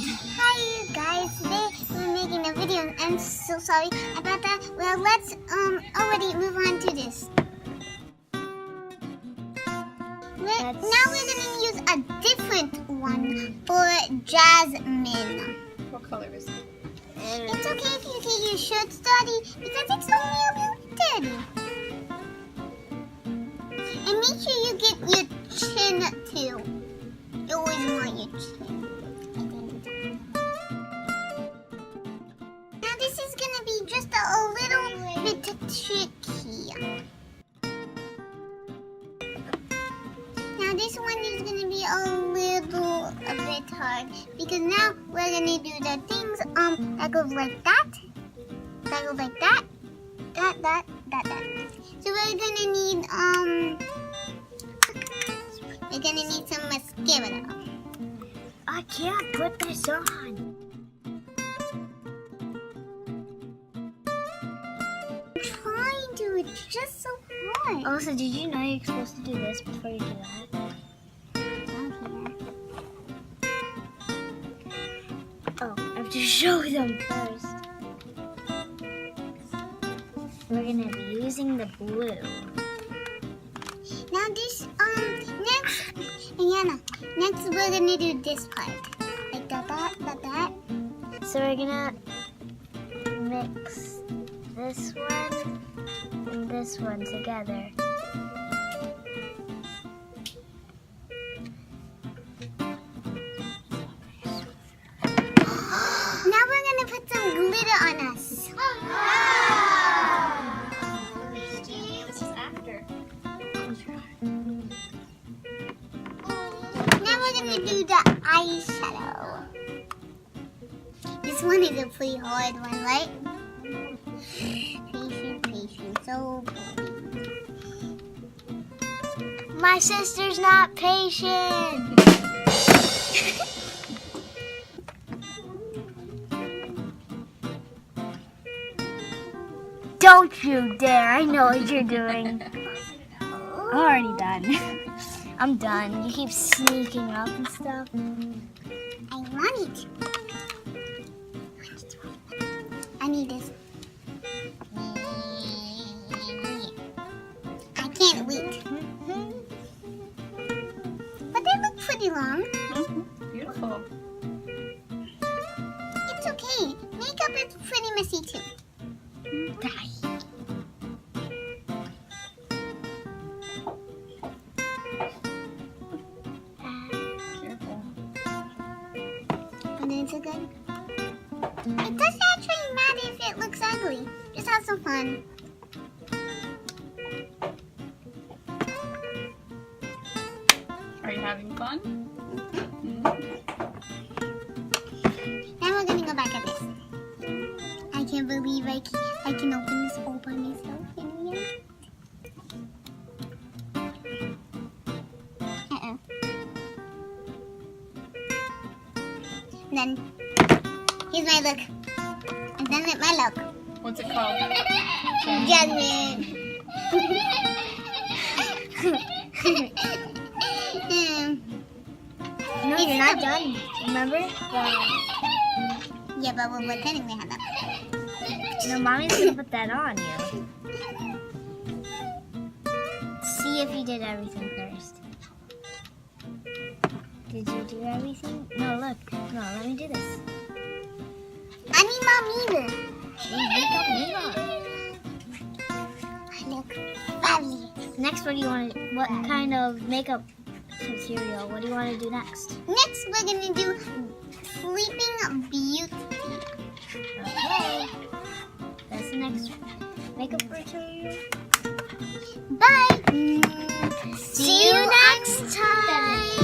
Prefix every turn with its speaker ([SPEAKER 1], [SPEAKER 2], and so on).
[SPEAKER 1] Hi guys, today we're making a video and I'm so sorry about that. Well, let's already move on to this. Now we're gonna use a different one for Jasmine.
[SPEAKER 2] What color is it?
[SPEAKER 1] It's okay if you take your shirt dirty because it's only a little dirty. And make sure you get your chin too. You always want your chin. Now this is gonna be just a little bit tricky. Now this one is gonna be a bit hard because now we're gonna do the things that goes like that. That goes like that. That. So we're gonna need some mascara.
[SPEAKER 3] I can't put this on.
[SPEAKER 1] I'm trying to, it's just so hard.
[SPEAKER 3] Also, did you know you're supposed to do this before you do that? Oh, I have to show them first. We're gonna be using the blue.
[SPEAKER 1] Now this, next, Ayrianna, next we're gonna do this part. Like that.
[SPEAKER 3] So we're gonna mix this one and this one together.
[SPEAKER 1] Now we're gonna put some glitter on us.
[SPEAKER 2] This is after.
[SPEAKER 1] Now we're gonna do the eyeshadow. This one is a pretty hard one, right? Patient, so
[SPEAKER 3] My sister's not patient. Don't you dare. I know what you're doing. I'm already done. I'm done. You keep sneaking up and stuff.
[SPEAKER 1] I want it. I need this. I can't wait. But they look pretty long.
[SPEAKER 2] Beautiful.
[SPEAKER 1] It's okay. Makeup is pretty messy too.
[SPEAKER 3] Die.
[SPEAKER 2] Careful.
[SPEAKER 1] But it's a good. It doesn't actually matter if it looks ugly. Just have some fun.
[SPEAKER 2] Are you having fun?
[SPEAKER 1] Now we're gonna go back at this. I can't believe I can open this all by myself. And then here's my look. And then with my look.
[SPEAKER 2] What's it called?
[SPEAKER 1] Jasmine.
[SPEAKER 3] No, you're not done. Remember?
[SPEAKER 1] Yeah, but we're technically have that.
[SPEAKER 3] No, mommy's gonna put that on you. See if you did everything first. Did you do everything? No, look. No, let me do this.
[SPEAKER 1] I need mom either. I look fabulous.
[SPEAKER 3] Next, what do you want to? What kind of makeup material? What do you want to do next?
[SPEAKER 1] Next, we're gonna do Sleeping Beauty.
[SPEAKER 3] Okay. That's the next makeup material.
[SPEAKER 1] Bye.
[SPEAKER 3] See you next time.